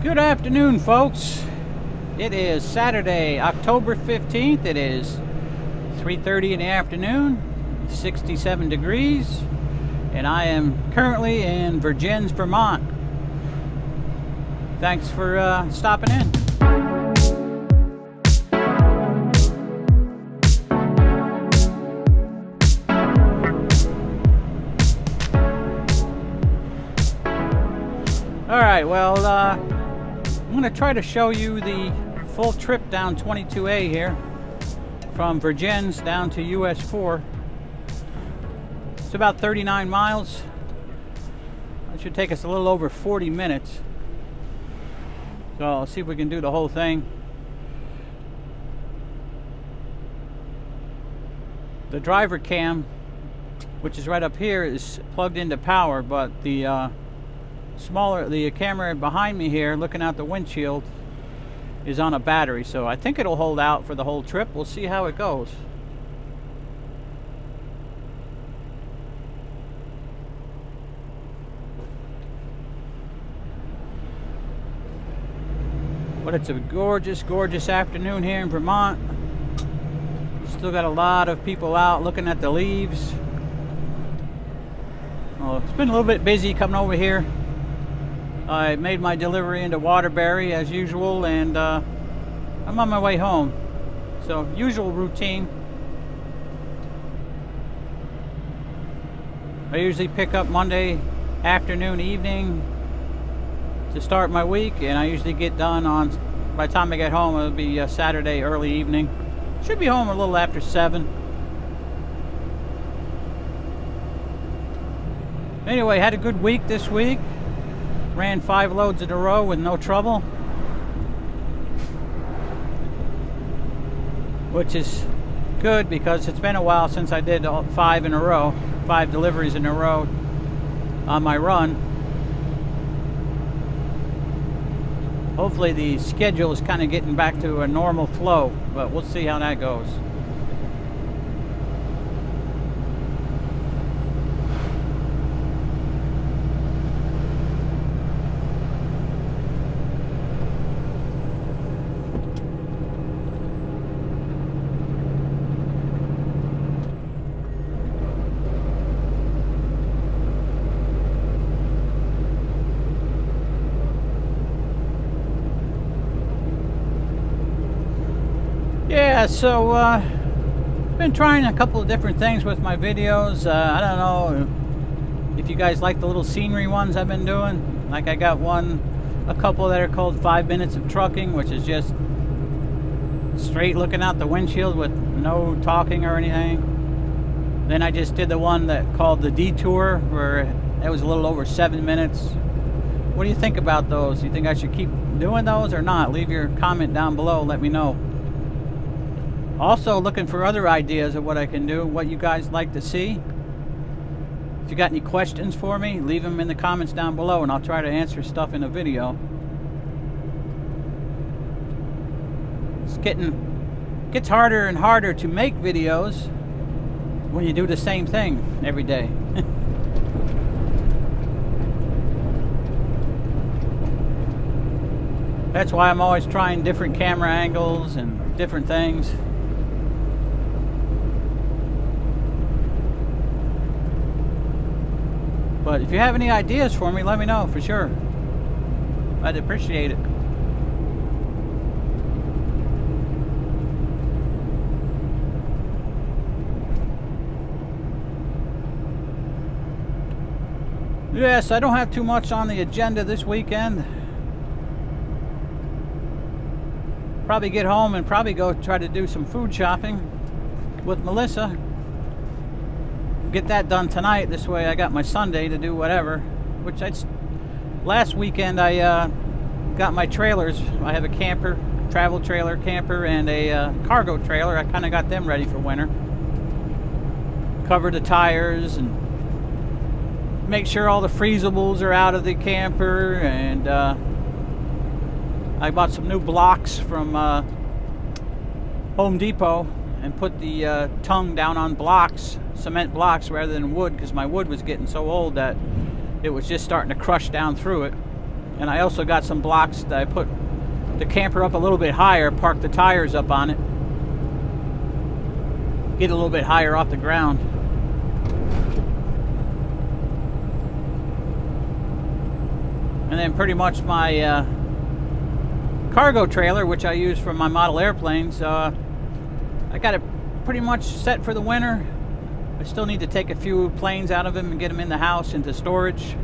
Good afternoon, folks. It is Saturday, October 15th. It is 3:30 in the afternoon, 67 degrees, and I am currently in Vermont. Thanks for stopping in. Alright, well, I'm going to try to show you the full trip down 22A here from Virgins down to US 4. It's about 39 miles. It should take us a little over 40 minutes. So I'll see if we can do the whole thing. The driver cam, which is right up here, is plugged into power, but the the camera behind me here looking out the windshield is on a battery, so I think it'll hold out for the whole trip. We'll see how it goes. But it's a gorgeous afternoon here in Vermont. Still got a lot of people out looking at the leaves. Well, it's been a little bit busy coming over here. I made my delivery into Waterbury as usual, and I'm on my way home. So, usual routine. I usually pick up Monday afternoon, evening to start my week, and I usually get done by the time I get home, it'll be Saturday early evening. Should be home a little after 7. Anyway, had a good week this week. Ran 5 loads in a row with no trouble, which is good because it's been a while since I did 5 in a row, 5 deliveries in a row on my run. Hopefully the schedule is kind of getting back to a normal flow, but we'll see how that goes. Yeah, so been trying a couple of different things with my videos. I don't know if you guys like the little scenery ones I've been doing. Like I got a couple that are called 5 minutes of trucking, which is just straight looking out the windshield with no talking or anything. Then I just did the one that called the detour, where it was a little over 7 minutes. What do you think about those? Do you think I should keep doing those or not? Leave your comment down below, let me know. Also looking for other ideas of what I can do, what you guys like to see. If you got any questions for me, leave them in the comments down below and I'll try to answer stuff in a video. Gets harder and harder to make videos when you do the same thing every day. That's why I'm always trying different camera angles and different things. But if you have any ideas for me, let me know for sure. I'd appreciate it. Yes, I don't have too much on the agenda this weekend. Probably get home and probably go try to do some food shopping with Melissa. Get that done tonight. This way I got my Sunday to do whatever. Last weekend I got my trailers. I have a camper, travel trailer, camper, and a cargo trailer. I kind of got them ready for winter. Cover the tires and make sure all the freezables are out of the camper, and I bought some new blocks from Home Depot and put the tongue down on blocks, cement blocks rather than wood, because my wood was getting so old that it was just starting to crush down through it. And I also got some blocks that I put the camper up a little bit higher, park the tires up on it, get a little bit higher off the ground. And then pretty much my cargo trailer, which I use for my model airplanes, I got it pretty much set for the winter. I still need to take a few planes out of them and get them in the house into storage.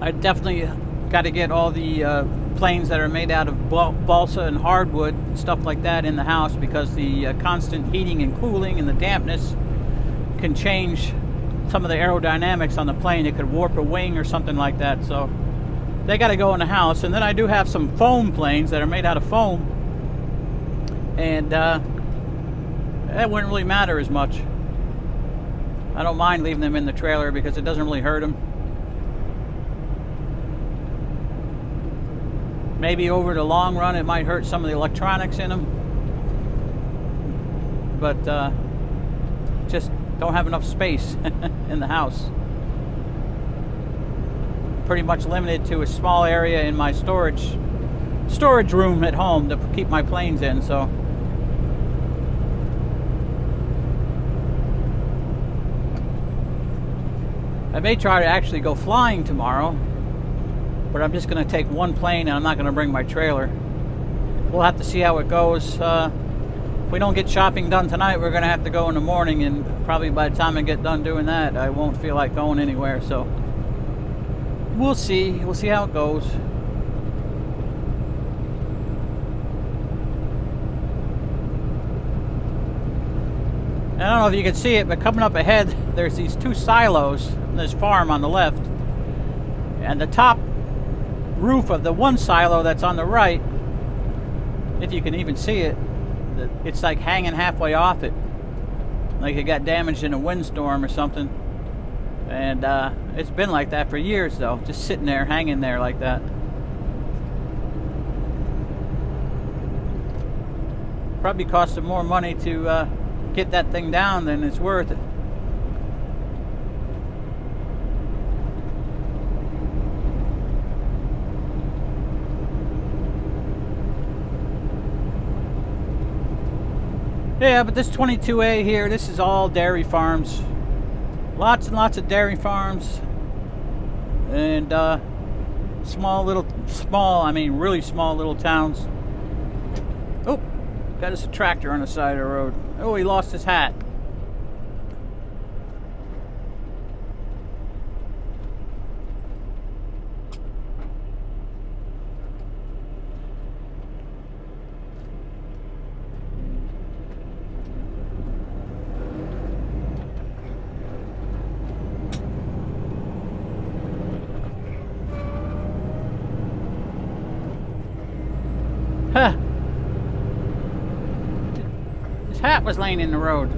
I definitely got to get all the planes that are made out of balsa and hardwood, stuff like that, in the house, because the constant heating and cooling and the dampness can change some of the aerodynamics on the plane. It could warp a wing or something like that, so they got to go in the house. And then I do have some foam planes that are made out of foam, and that wouldn't really matter as much. I don't mind leaving them in the trailer because it doesn't really hurt them. Maybe over the long run it might hurt some of the electronics in them, but just don't have enough space in the house. Pretty much limited to a small area in my storage room at home to keep my planes in. So I may try to actually go flying tomorrow, but I'm just going to take one plane and I'm not going to bring my trailer. We'll have to see how it goes. If we don't get shopping done tonight, we're going to have to go in the morning, and probably by the time I get done doing that, I won't feel like going anywhere. So we'll see. We'll see how it goes. I don't know if you can see it, but coming up ahead, there's these two silos in this farm on the left. And the top roof of the one silo that's on the right, if you can even see it, it's like hanging halfway off it. Like it got damaged in a windstorm or something. And it's been like that for years, though. Just sitting there, hanging there like that. Probably cost them more money to get that thing down than it's worth it. Yeah, but this 22A here, this is all dairy farms. Lots and lots of dairy farms. And I mean really small little towns. Oh, got us a tractor on the side of the road. Oh, he lost his hat. Huh. His hat was laying in the road.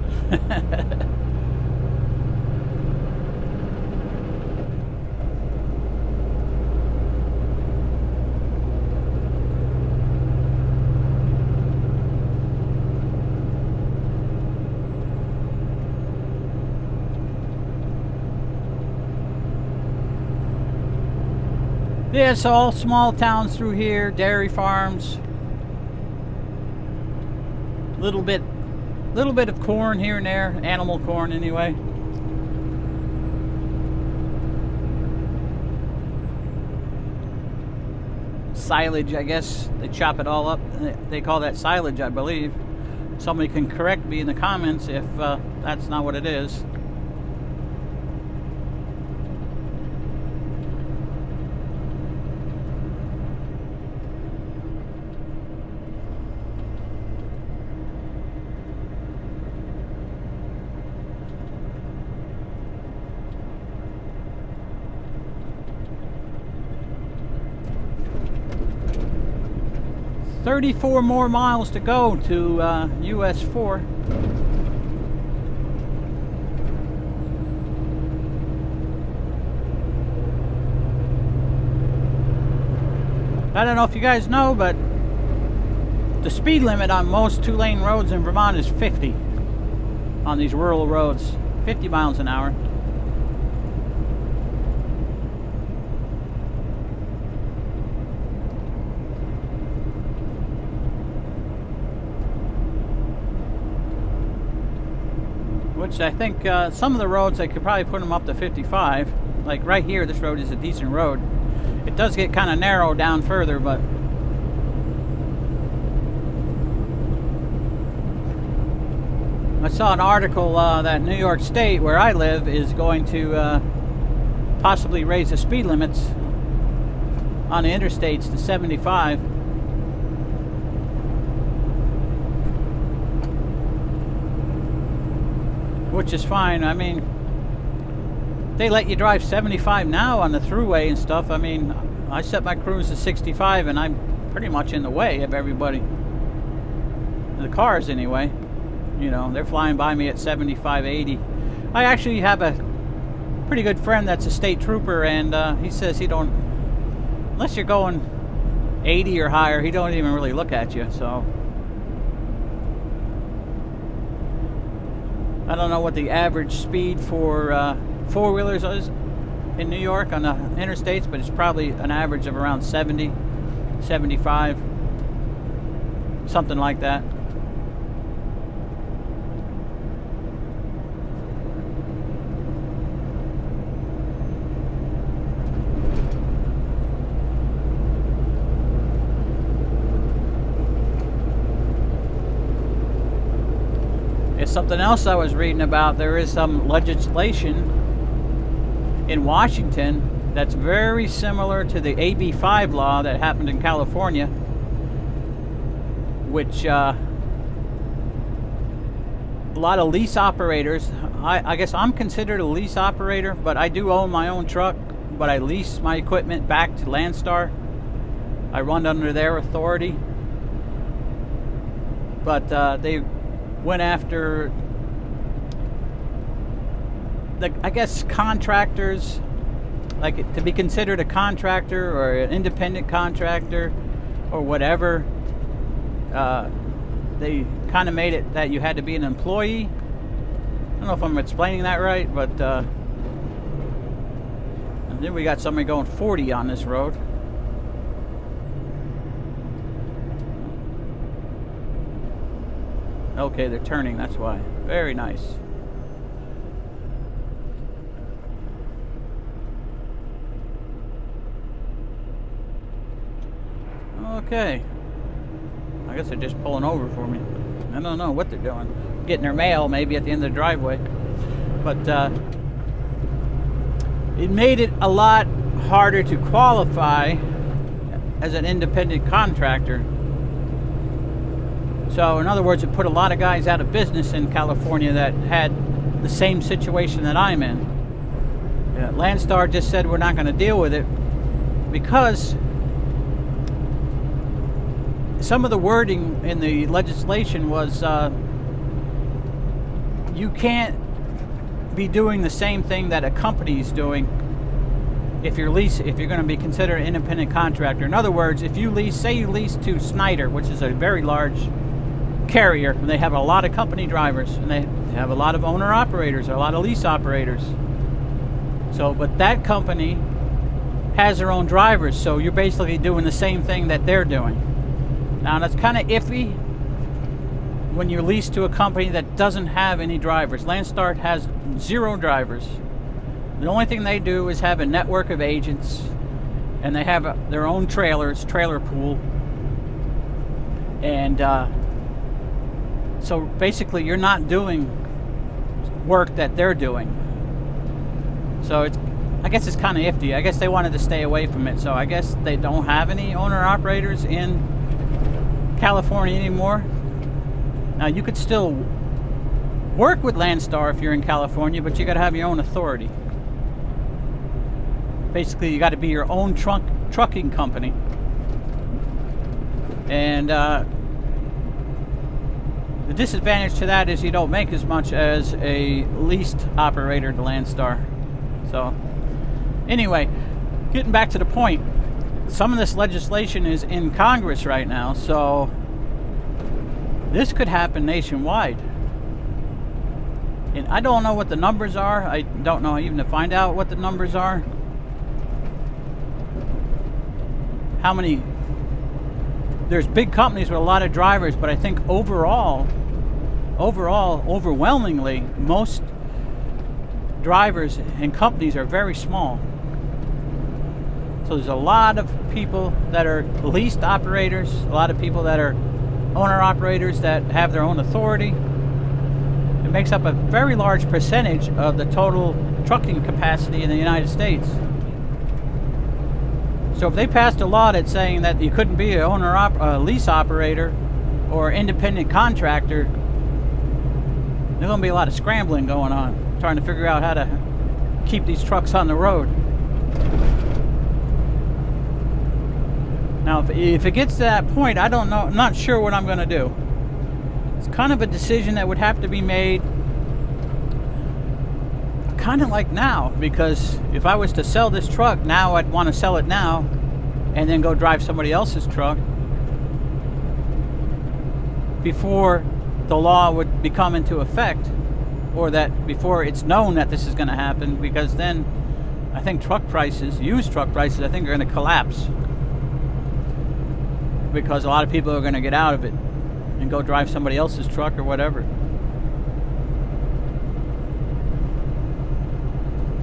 Yeah, it's all small towns through here, dairy farms. Little bit of corn here and there, animal corn anyway. Silage, I guess. They chop it all up. They call that silage, I believe. Somebody can correct me in the comments if that's not what it is. $34 more miles to go to US 4. I don't know if you guys know, but the speed limit on most two-lane roads in Vermont is 50 on these rural roads. 50 miles an hour. which I think some of the roads they could probably put them up to 55. Like right here, this road is a decent road. It does get kind of narrow down further, but I saw an article that New York State, where I live, is going to possibly raise the speed limits on the interstates to 75. Which is fine. I mean, they let you drive 75 now on the thruway and stuff. I mean, I set my cruise to 65 and I'm pretty much in the way of everybody. The cars anyway. You know, they're flying by me at 75, 80. I actually have a pretty good friend that's a state trooper, and he says he don't, unless you're going 80 or higher, he don't even really look at you. So I don't know what the average speed for four-wheelers is in New York on the interstates, but it's probably an average of around 70, 75, something like that. Something else I was reading about, there is some legislation in Washington that's very similar to the AB 5 law that happened in California, which a lot of lease operators, I guess I'm considered a lease operator, but I do own my own truck, but I lease my equipment back to Landstar. I run under their authority, but they went after I guess contractors, like to be considered a contractor or an independent contractor or whatever. They kind of made it that you had to be an employee. I don't know if I'm explaining that right, but and then we got somebody going 40 on this road. Okay, they're turning, that's why. Very nice. Okay. I guess they're just pulling over for me. I don't know what they're doing. Getting their mail maybe at the end of the driveway. But it made it a lot harder to qualify as an independent contractor. So in other words, it put a lot of guys out of business in California that had the same situation that I'm in. Landstar just said we're not going to deal with it because some of the wording in the legislation was you can't be doing the same thing that a company's doing if you're going to be considered an independent contractor. In other words, if you lease, say you lease to Snyder, which is a very large carrier, and they have a lot of company drivers, and they have a lot of owner operators, a lot of lease operators. So, but that company has their own drivers, so you're basically doing the same thing that they're doing. Now, that's kind of iffy when you lease to a company that doesn't have any drivers. Landstar has 0 drivers. The only thing they do is have a network of agents, and they have their own trailers, trailer pool, and so basically you're not doing work that they're doing. So I guess it's kind of iffy. I guess they wanted to stay away from it. So I guess they don't have any owner-operators in California anymore. Now, you could still work with Landstar if you're in California, but you got to have your own authority. Basically, you got to be your own trucking company. And the disadvantage to that is you don't make as much as a leased operator to Landstar. So, anyway, getting back to the point, some of this legislation is in Congress right now, so this could happen nationwide. And I don't know what the numbers are. I don't know even to find out what the numbers are. How many... There's big companies with a lot of drivers, but I think overall overall, overwhelmingly, most drivers and companies are very small. So there's a lot of people that are leased operators, a lot of people that are owner operators that have their own authority. It makes up a very large percentage of the total trucking capacity in the United States. So if they passed a law that's saying that you couldn't be a lease operator or independent contractor, there's going to be a lot of scrambling going on, trying to figure out how to keep these trucks on the road. Now, if it gets to that point, I don't know. I'm not sure what I'm going to do. It's kind of a decision that would have to be made kind of like now, because if I was to sell this truck now, I'd want to sell it now and then go drive somebody else's truck before the law would become into effect, or that before it's known that this is going to happen, because then I think truck prices, used truck prices, I think are going to collapse, because a lot of people are going to get out of it and go drive somebody else's truck or whatever.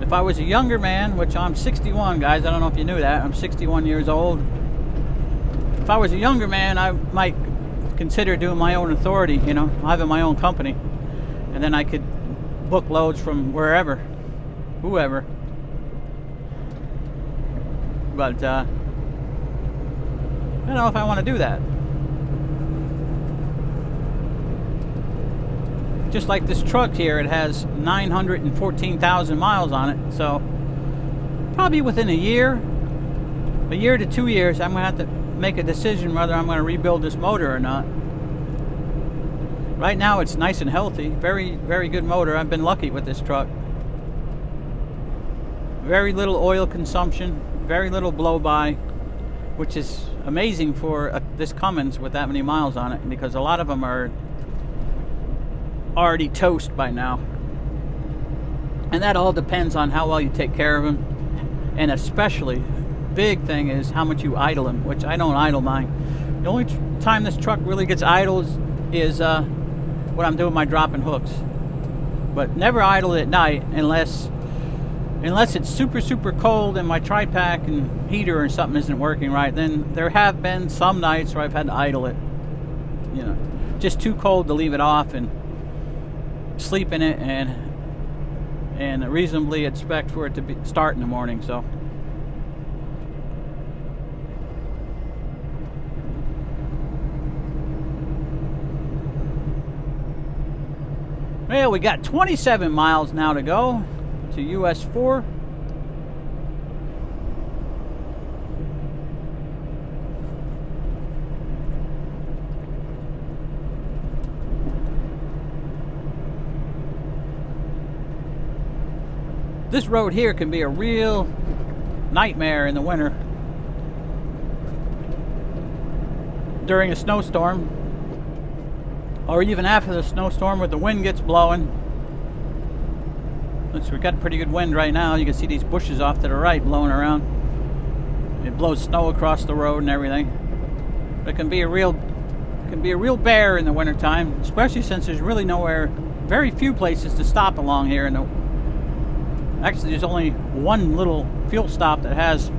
If I was a younger man, which I'm 61, guys, I don't know if you knew that, I'm 61 years old. If I was a younger man, I might consider doing my own authority, you know, having my own company, and then I could book loads from wherever, whoever. But I don't know if I want to do that. Just like this truck here, it has 914,000 miles on it, so probably within a year to 2 years, I'm going to have to make a decision whether I'm going to rebuild this motor or not. Right now it's nice and healthy, very, very good motor. I've been lucky with this truck. Very little oil consumption, very little blow-by, which is amazing for this Cummins with that many miles on it, because a lot of them are already toast by now. And that all depends on how well you take care of them, and especially, big thing is how much you idle them, which I don't idle mine. The only time this truck really gets idled is when I'm doing my drop and hooks, but never idle at night unless it's super, super cold and my tri-pack and heater or something isn't working right. Then there have been some nights where I've had to idle it, you know, just too cold to leave it off and sleep in it, and reasonably expect for it to start in the morning. So well, we got 27 miles now to go to US 4. This road here can be a real nightmare in the winter during a snowstorm, or even after the snowstorm where the wind gets blowing. Looks, we've got a pretty good wind right now. You can see these bushes off to the right blowing around. It blows snow across the road and everything. But it can be a real bear in the wintertime, especially since there's really nowhere, very few places to stop along here. Actually, there's only one little fuel stop that has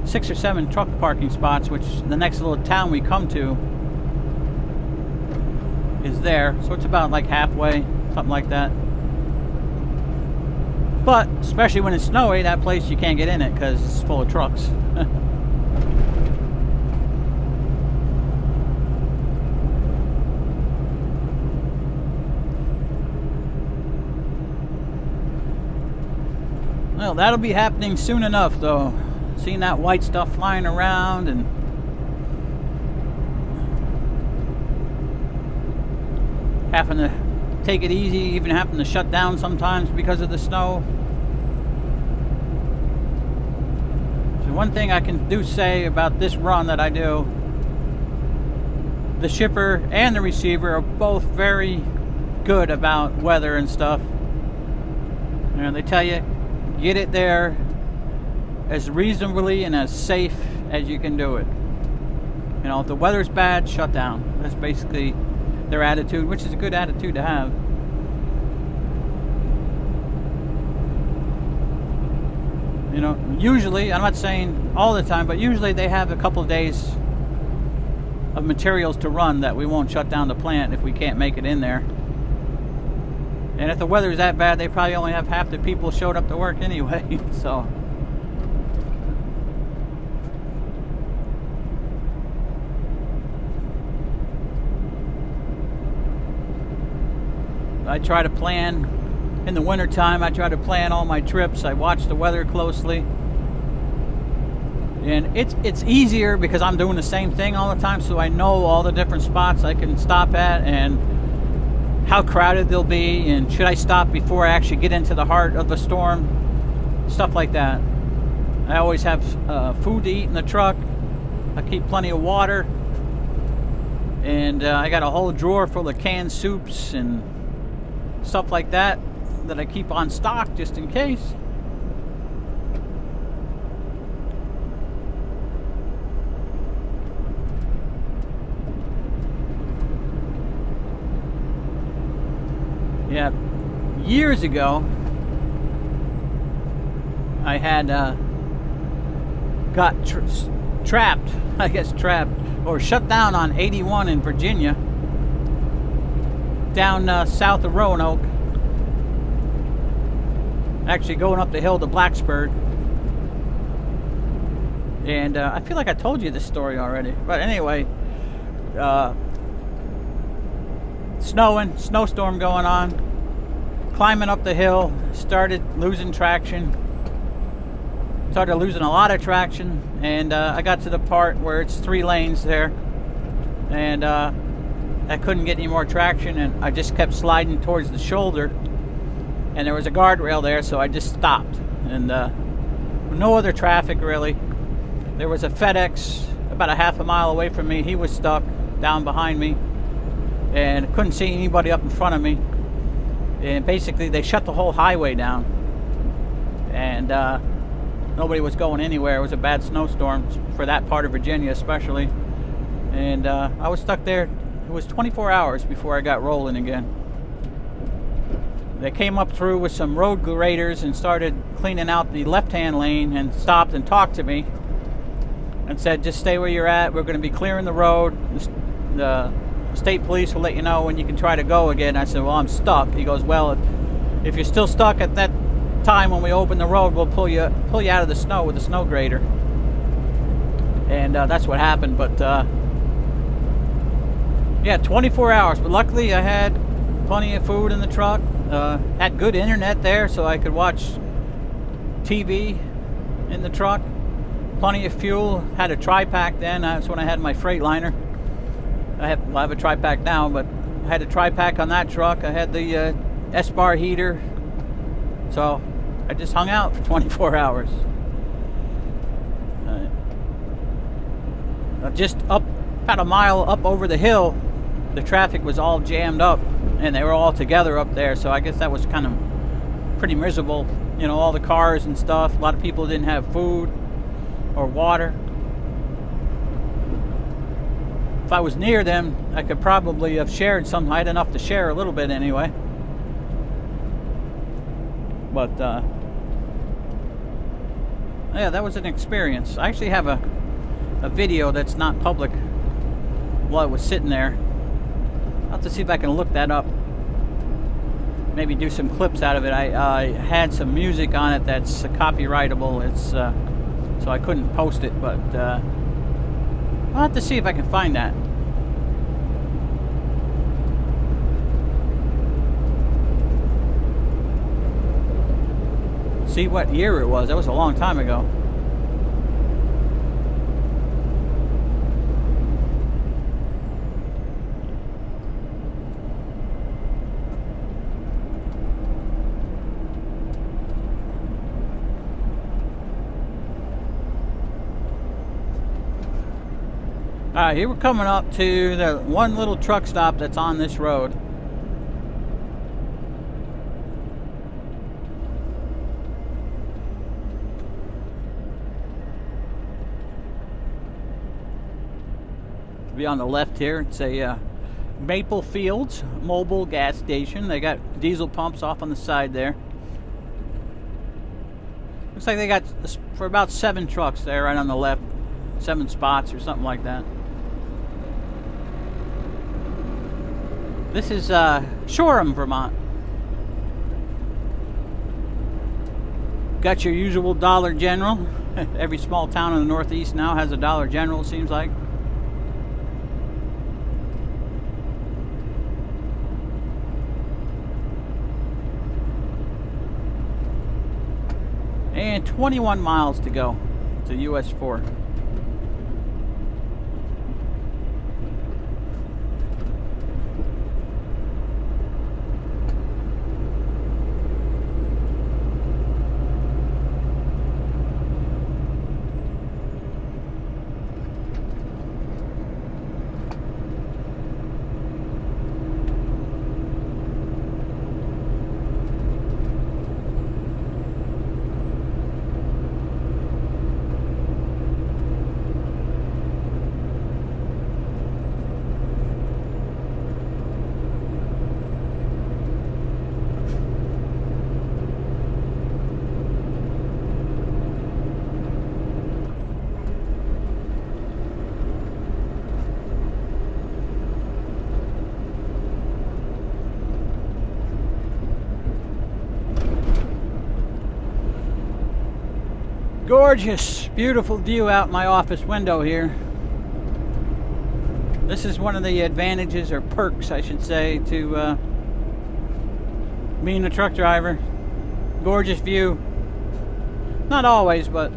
6 or 7 truck parking spots, which the next little town we come to is there. So it's about like halfway, something like that. But especially when it's snowy, that place you can't get in it because it's full of trucks. Well, that'll be happening soon enough, though. Seeing that white stuff flying around and having to take it easy, even having to shut down sometimes because of the snow. So one thing I can say about this run that I do, the shipper and the receiver are both very good about weather and stuff. You know, they tell you, get it there as reasonably and as safe as you can do it. You know, if the weather's bad, shut down. That's basically their attitude, which is a good attitude to have. You know, usually, I'm not saying all the time, but usually they have a couple of days of materials to run that we won't shut down the plant if we can't make it in there. And if the weather is that bad, they probably only have half the people showed up to work anyway. So I try to plan in the wintertime. I try to plan all my trips. I watch the weather closely. And it's easier because I'm doing the same thing all the time, so I know all the different spots I can stop at and how crowded they'll be, and should I stop before I actually get into the heart of the storm, stuff like that. I always have food to eat in the truck. I keep plenty of water, and I got a whole drawer full of canned soups and stuff like that that I keep on stock just in case. Yeah, years ago, I had got trapped, or shut down on 81 in Virginia, down south of Roanoke, actually going up the hill to Blacksburg. And I feel like I told you this story already, but anyway, snowstorm going on, climbing up the hill, started losing traction, started losing a lot of traction, and I got to the part where it's 3 lanes there, and I couldn't get any more traction, and I just kept sliding towards the shoulder, and there was a guardrail there, so I just stopped, and no other traffic really. There was a FedEx about a half a mile away from me. He was stuck down behind me, and couldn't see anybody up in front of me. And basically they shut the whole highway down, and nobody was going anywhere. It was a bad snowstorm for that part of Virginia especially, and I was stuck there. It was 24 hours before I got rolling again. They came up through with some road graders and started cleaning out the left-hand lane, and stopped and talked to me and said, just stay where you're at, we're going to be clearing the road, the state police will let you know when you can try to go again. I said, well, I'm stuck. He goes, well, if you're still stuck at that time when we open the road, we'll pull you out of the snow with a snow grader. And that's what happened. But yeah, 24 hours. But luckily I had plenty of food in the truck, had good internet there, so I could watch TV in the truck, plenty of fuel, had a tri-pack then. That's when I had my Freightliner. I have a tri-pack now, but I had a tri-pack on that truck. I had the S-bar heater, so I just hung out for 24 hours. Just up about a mile up over the hill, the traffic was all jammed up, and they were all together up there, so I guess that was kind of pretty miserable. You know, all the cars and stuff. A lot of people didn't have food or water. If I was near them, I could probably have shared some. I had enough to share a little bit anyway. But yeah, that was an experience. I actually have a video that's not public while I was sitting there. I'll have to see if I can look that up. Maybe do some clips out of it. I had some music on it that's copyrightable. It's so I couldn't post it, but I'll have to see if I can find that. See what year it was. That was a long time ago. Alright, here we're coming up to the one little truck stop that's on this road. Be on the left here. It's a Maple Fields Mobile gas station. They got diesel pumps off on the side there. Looks like they got for about 7 trucks there right on the left. 7 spots or something like that. This is Shoreham, Vermont. Got your usual Dollar General. Every small town in the Northeast now has a Dollar General, it seems like. And 21 miles to go to US 4. Gorgeous, beautiful view out my office window here. This is one of the advantages, or perks I should say, to being a truck driver. Gorgeous view. Not always, but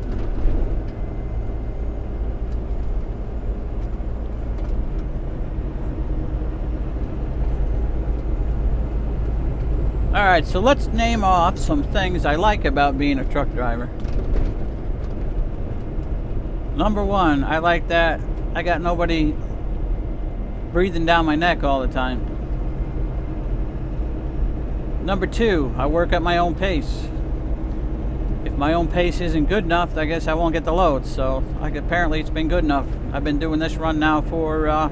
alright, so let's name off some things I like about being a truck driver. Number 1, I like that I got nobody breathing down my neck all the time. Number 2, I work at my own pace. If my own pace isn't good enough, I guess I won't get the loads. So apparently it's been good enough. I've been doing this run now for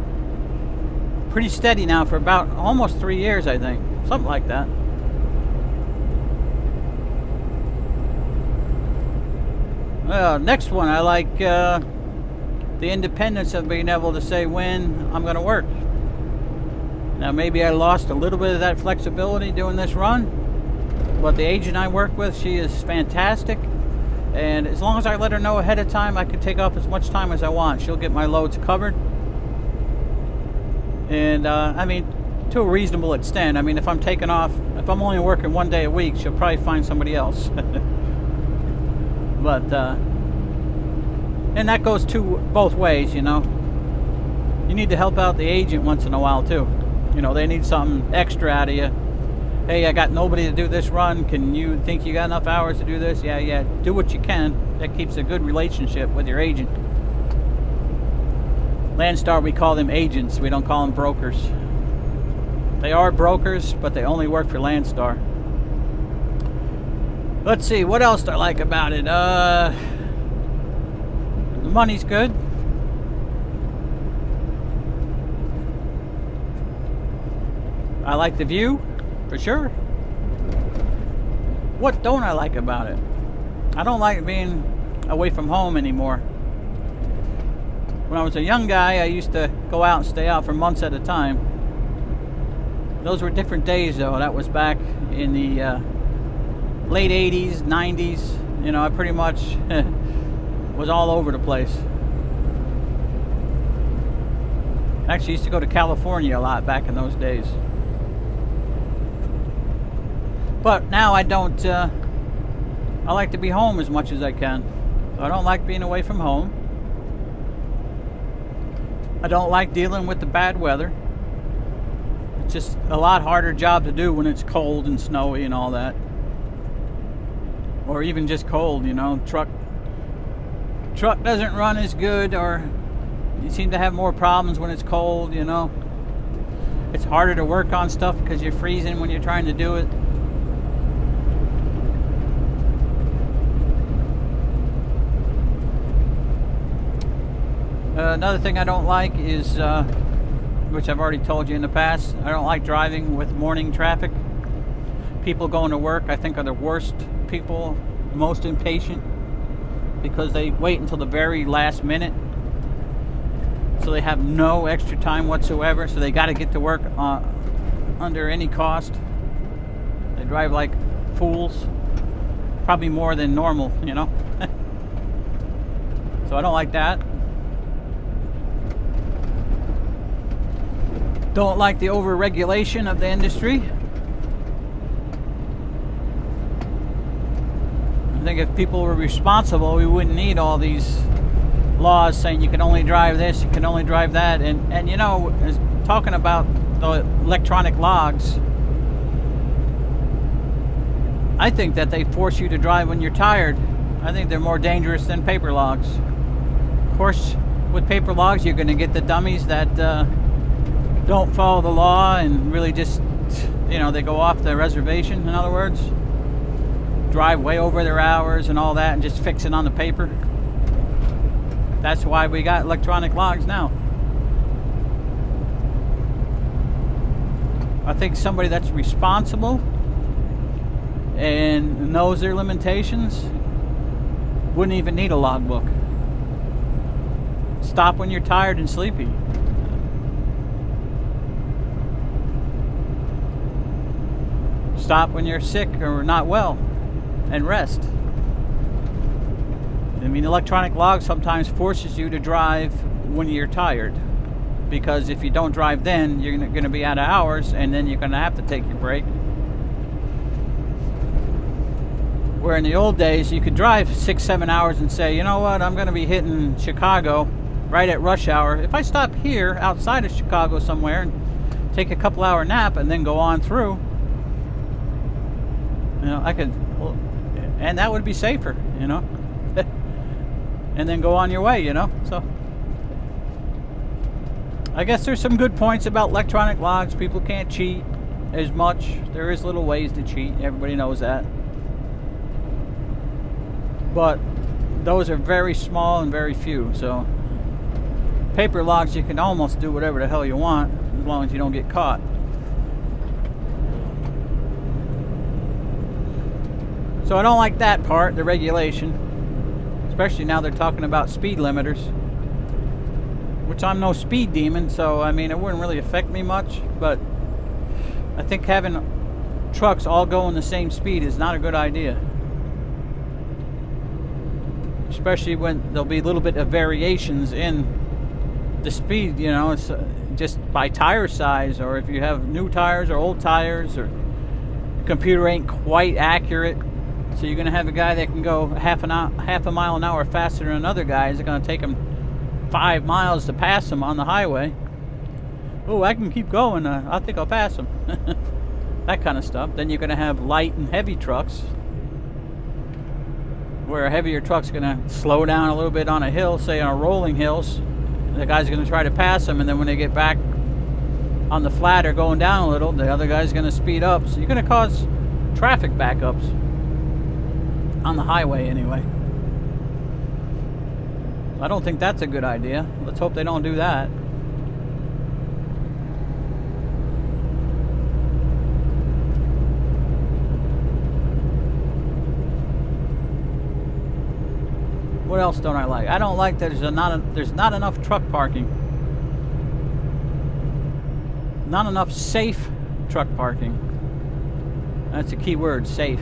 pretty steady now for about almost 3 years, I think. Something like that. Next one, I like the independence of being able to say when I'm going to work. Now maybe I lost a little bit of that flexibility doing this run, but the agent I work with, she is fantastic, and as long as I let her know ahead of time, I can take off as much time as I want. She'll get my loads covered, and I mean, to a reasonable extent. I mean, if I'm taking off, if I'm only working 1 day a week, she'll probably find somebody else. But and that goes both ways, you know. You need to help out the agent once in a while too. You know, they need something extra out of you. Hey, I got nobody to do this run. Can you think you got enough hours to do this? Yeah, do what you can. That keeps a good relationship with your agent. Landstar, we call them agents. We don't call them brokers. They are brokers, but they only work for Landstar. Let's see, what else do I like about it? The money's good. I like the view, for sure. What don't I like about it? I don't like being away from home anymore. When I was a young guy, I used to go out and stay out for months at a time. Those were different days, though. That was back in the late 80s, 90s. You know, I pretty much was all over the place. I actually used to go to California a lot back in those days. But now I don't, I like to be home as much as I can. So I don't like being away from home. I don't like dealing with the bad weather. It's just a lot harder job to do when it's cold and snowy and all that. Or even just cold, you know. Truck doesn't run as good, or you seem to have more problems when it's cold, you know. It's harder to work on stuff because you're freezing when you're trying to do it. Another thing I don't like is which I've already told you in the past. I don't like driving with morning traffic. People going to work, I think, are the worst people, most impatient, because they wait until the very last minute. So they have no extra time whatsoever, so they got to get to work under any cost. They drive like fools, probably more than normal, you know. So I don't like that. Don't like the over-regulation of the industry. I think if people were responsible, we wouldn't need all these laws saying you can only drive this, you can only drive that. And you know, talking about the electronic logs, I think that they force you to drive when you're tired. I think they're more dangerous than paper logs. Of course, with paper logs, you're going to get the dummies that don't follow the law and really just, you know, they go off the reservation, in other words. Drive way over their hours and all that and just fix it on the paper. That's why we got electronic logs now. I think somebody that's responsible and knows their limitations wouldn't even need a logbook. Stop when you're tired and sleepy. Stop when you're sick or not well and rest. I mean, electronic log sometimes forces you to drive when you're tired, because if you don't drive then, you're going to be out of hours, and then you're going to have to take your break. Where in the old days, you could drive 6-7 hours and say, you know what, I'm going to be hitting Chicago right at rush hour. If I stop here outside of Chicago somewhere and take a couple-hour nap and then go on through, you know, I could, well, and that would be safer, you know. And then go on your way, you know. So I guess there's some good points about electronic logs. People can't cheat as much. There is little ways to cheat. Everybody knows that. But those are very small and very few. So paper logs, you can almost do whatever the hell you want as long as you don't get caught. So I don't like that part, the regulation. Especially now they're talking about speed limiters, which I'm no speed demon, so I mean it wouldn't really affect me much, but I think having trucks all going the same speed is not a good idea. Especially when there'll be a little bit of variations in the speed, you know, it's just by tire size, or if you have new tires or old tires, or the computer ain't quite accurate. So you're going to have a guy that can go half a mile an hour faster than another guy. Is it going to take him 5 miles to pass him on the highway? Oh, I can keep going. I think I'll pass him. That kind of stuff. Then you're going to have light and heavy trucks, where a heavier truck's going to slow down a little bit on a hill, say on a rolling hills. The guy's going to try to pass him, and then when they get back on the flat or going down a little, the other guy's going to speed up. So you're going to cause traffic backups. On the highway anyway. I don't think that's a good idea. Let's hope they don't do that. What else don't I like? I don't like that there's not enough truck parking. Not enough safe truck parking. That's a key word, safe.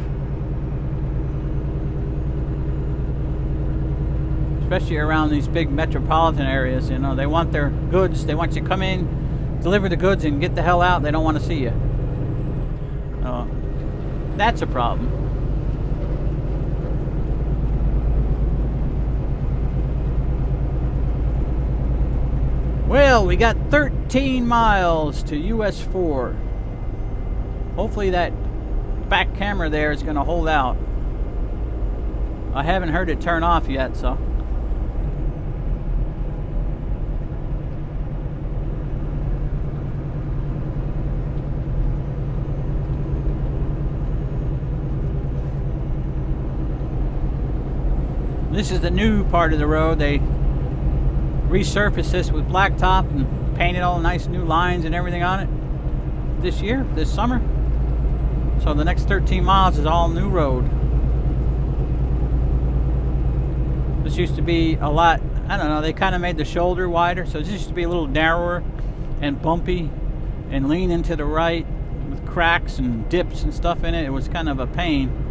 Especially around these big metropolitan areas, you know, they want their goods. They want you to come in, deliver the goods, and get the hell out. They don't want to see you. That's a problem. Well, we got 13 miles to US 4. Hopefully that back camera there is going to hold out. I haven't heard it turn off yet, so. This is the new part of the road. They resurfaced this with blacktop and painted all nice new lines and everything on it this year, this summer. So the next 13 miles is all new road. This used to be a lot, I don't know, they kind of made the shoulder wider, so this used to be a little narrower and bumpy and lean into the right with cracks and dips and stuff in it. It was kind of a pain.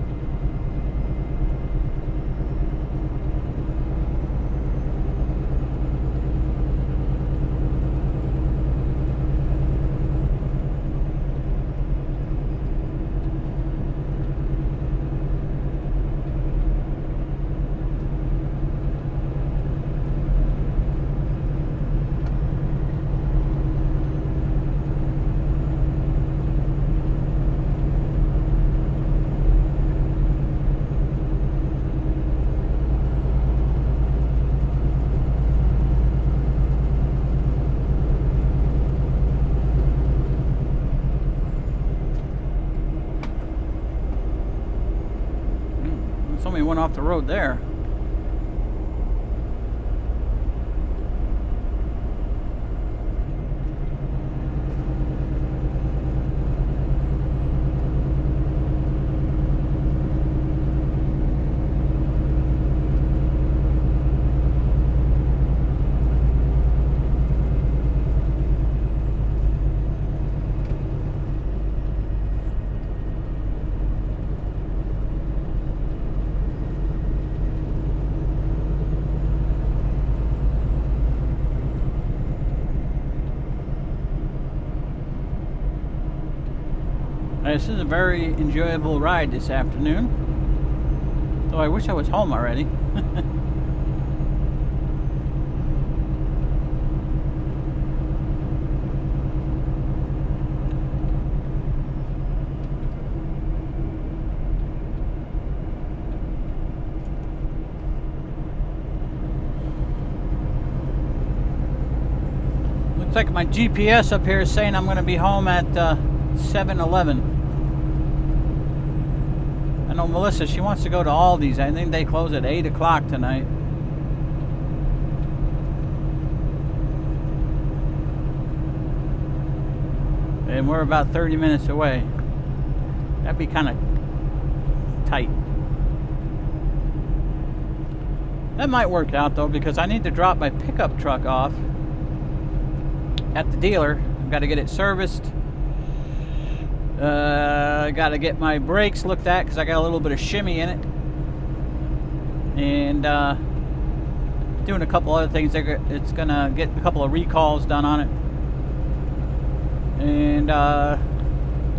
Somebody went off the road there. This is a very enjoyable ride this afternoon. Though I wish I was home already. Looks like my GPS up here is saying I'm going to be home at 7-11. I know Melissa, she wants to go to Aldi's. I think they close at 8 o'clock tonight. And we're about 30 minutes away. That'd be kind of tight. That might work out though, because I need to drop my pickup truck off at the dealer. I've got to get it serviced. I got to get my brakes looked at because I got a little bit of shimmy in it, and doing a couple other things. It's gonna get a couple of recalls done on it, and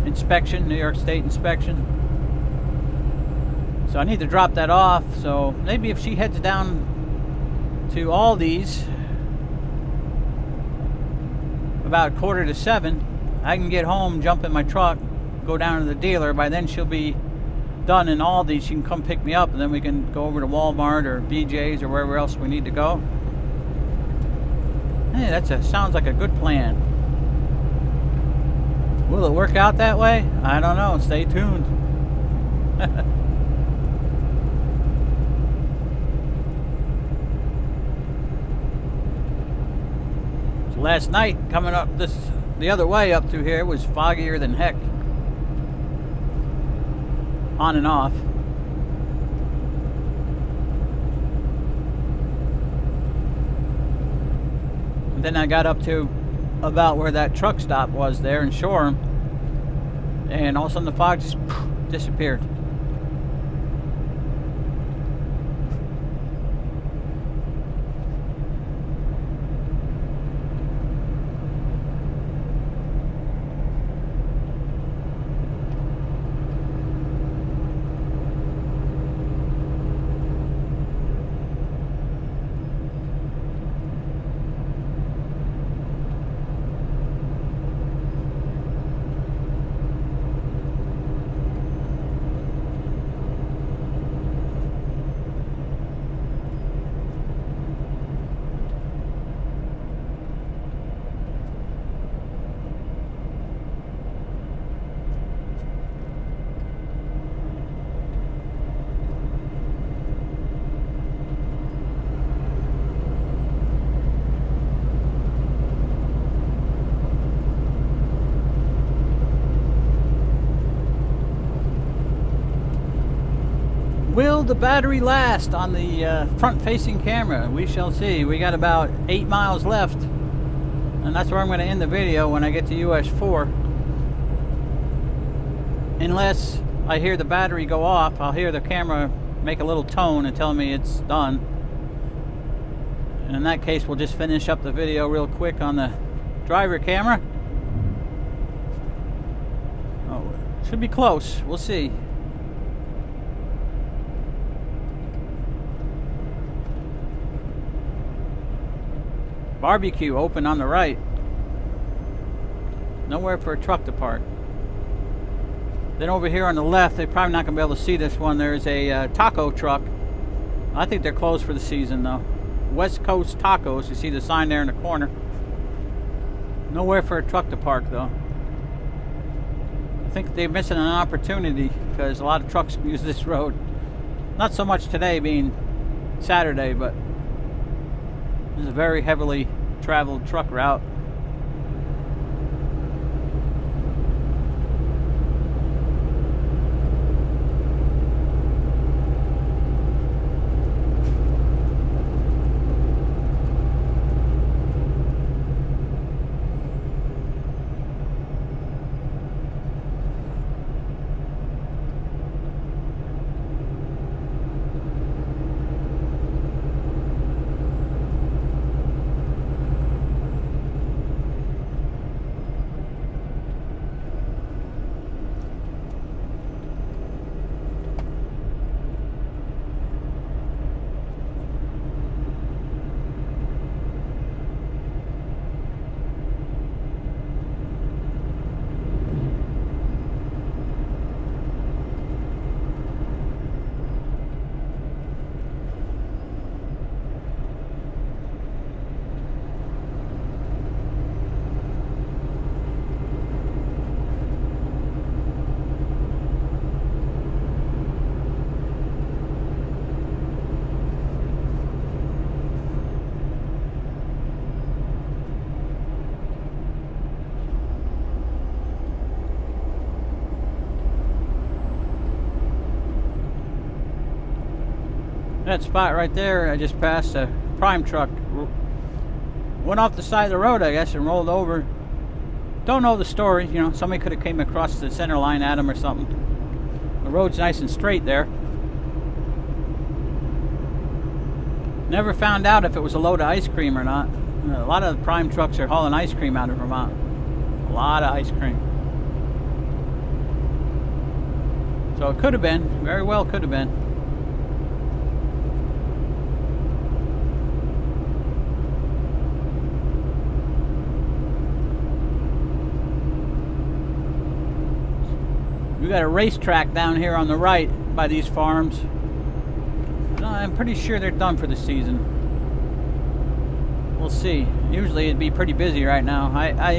inspection, New York State inspection. So I need to drop that off. So maybe if she heads down to Aldi's about 6:45, I can get home, jump in my truck, go down to the dealer. By then she'll be done in Aldi. She can come pick me up, and then we can go over to Walmart or BJ's or wherever else we need to go. Hey, sounds like a good plan. Will it work out that way? I don't know. Stay tuned. So last night, coming up the other way up through here, was foggier than heck. On and off. And then I got up to about where that truck stop was there in Shoreham, and all of a sudden the fog just disappeared. the battery last on the front-facing camera? We shall see. We got about 8 miles left, and that's where I'm going to end the video when I get to US 4. Unless I hear the battery go off, I'll hear the camera make a little tone and tell me it's done. And in that case, we'll just finish up the video real quick on the driver camera. Oh, should be close. We'll see. Barbecue open on the right. Nowhere for a truck to park. Then over here on the left, they're probably not going to be able to see this one. There's a taco truck. I think they're closed for the season though. West Coast Tacos. You see the sign there in the corner. Nowhere for a truck to park though. I think they're missing an opportunity because a lot of trucks use this road. Not so much today being Saturday, but this is a very heavily traveled truck route. That spot right there, I just passed a prime truck. Went off the side of the road, I guess, and rolled over. Don't know the story, you know, somebody could have came across the center line at him or something. The road's nice and straight there. Never found out if it was a load of ice cream or not. A lot of the prime trucks are hauling ice cream out of Vermont. A lot of ice cream. So it could have been, very well could have been. We got a racetrack down here on the right by these farms. I'm pretty sure they're done for the season. We'll see. Usually it'd be pretty busy right now. I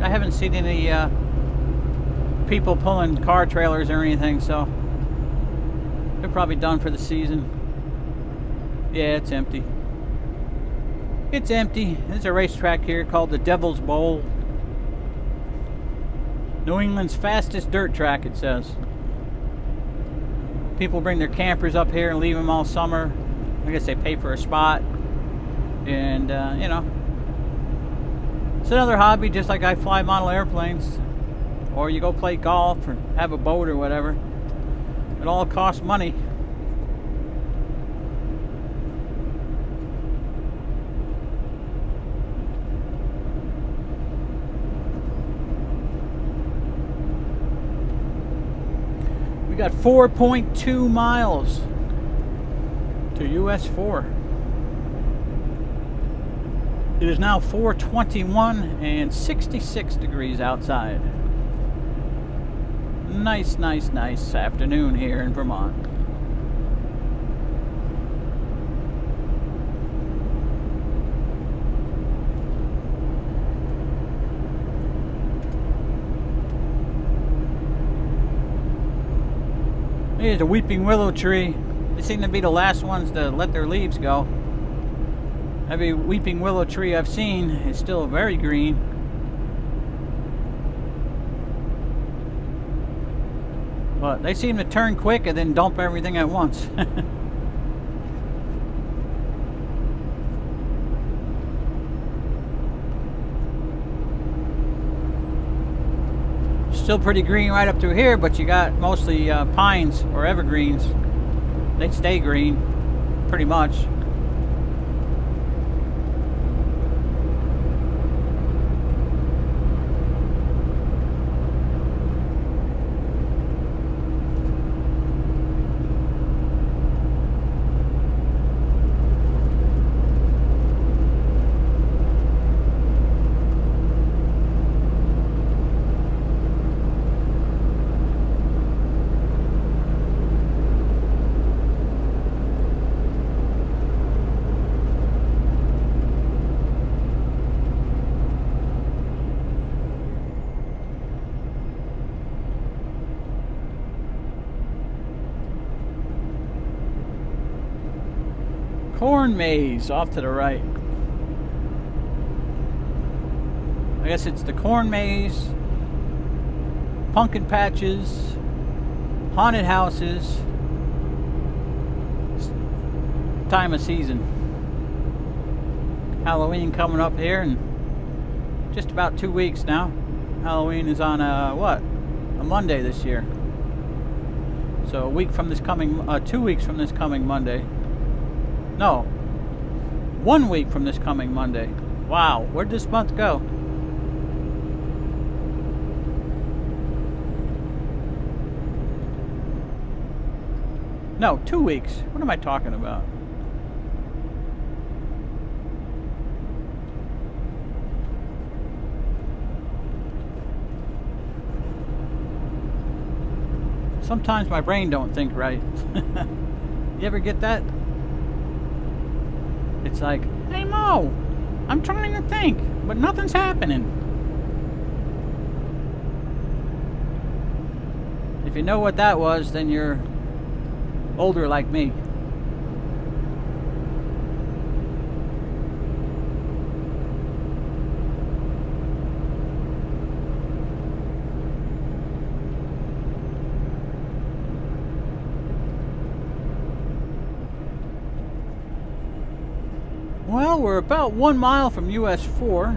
haven't seen any people pulling car trailers or anything, so they're probably done for the season. Yeah, it's empty. It's empty. There's a racetrack here called the Devil's Bowl. New England's fastest dirt track, it says. People bring their campers up here and leave them all summer. I guess they pay for a spot. And, you know, it's another hobby, just like I fly model airplanes. Or you go play golf or have a boat or whatever. It all costs money. We got 4.2 miles to US 4. It is now 4:21 and 66 degrees outside. Nice, nice, nice afternoon here in Vermont. Here's a weeping willow tree. They seem to be the last ones to let their leaves go. Every weeping willow tree I've seen is still very green. But they seem to turn quick and then dump everything at once. Still pretty green right up through here, but you got mostly pines or evergreens. They stay green, pretty much. Corn maze off to the right. I guess it's the corn maze, pumpkin patches, haunted houses, time of season. Halloween coming up here in just about 2 weeks now. Halloween is on a Monday this year. So 2 weeks from this coming Monday. No, 1 week from this coming Monday. Wow, where'd this month go? No, 2 weeks. What am I talking about? Sometimes my brain don't think right. You ever get that? It's like, hey Mo, I'm trying to think, but nothing's happening. If you know what that was, then you're older like me. Well, we're about 1 mile from US 4.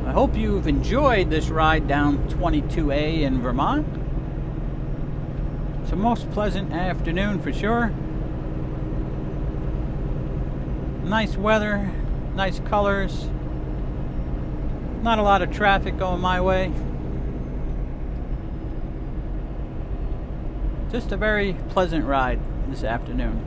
I hope you've enjoyed this ride down 22A in Vermont. It's a most pleasant afternoon for sure. Nice weather, nice colors. Not a lot of traffic going my way. Just a very pleasant ride this afternoon.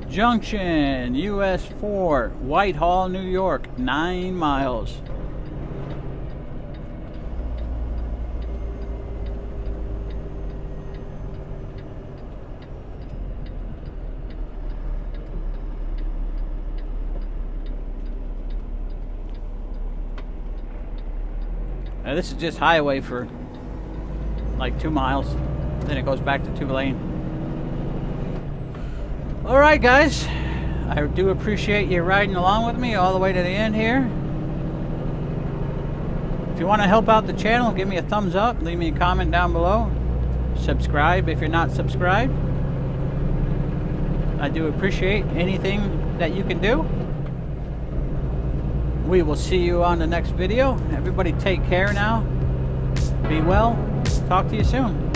Junction, US 4, Whitehall, New York, 9 miles. Now this is just highway for like 2 miles. Then it goes back to 2-lane. Alright guys, I do appreciate you riding along with me all the way to the end here. If you want to help out the channel, give me a thumbs up, leave me a comment down below. Subscribe if you're not subscribed. I do appreciate anything that you can do. We will see you on the next video. Everybody take care now. Be well. Talk to you soon.